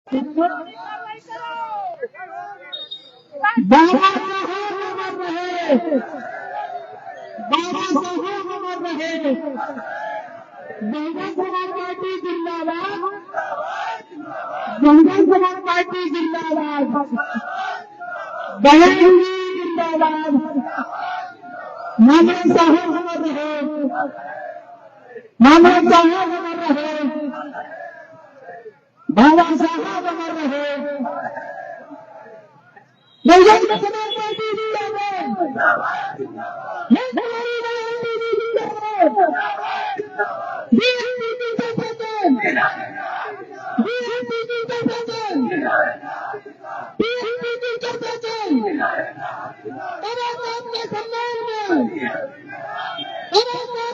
बाबा साहब अमर रहे, बाबा साहब अमर रहे, बहुजन समाज पार्टी जिंदाबाद, बहुजन समाज पार्टी जिंदाबाद, बहन जिंदाबाद, मोहम्मद साहब अमर रहे, मोहम्मद साहब अमर रहे, बाबा साहब अमर रहे, बहुजन समाज पार्टी जिंदाबाद, हमारी राजनीति जिंदाबाद, बीएसपी का पतन, बीएसपी का पतन, बीएसपी का पतन, बाबा साहब के सम्मान में, बाबा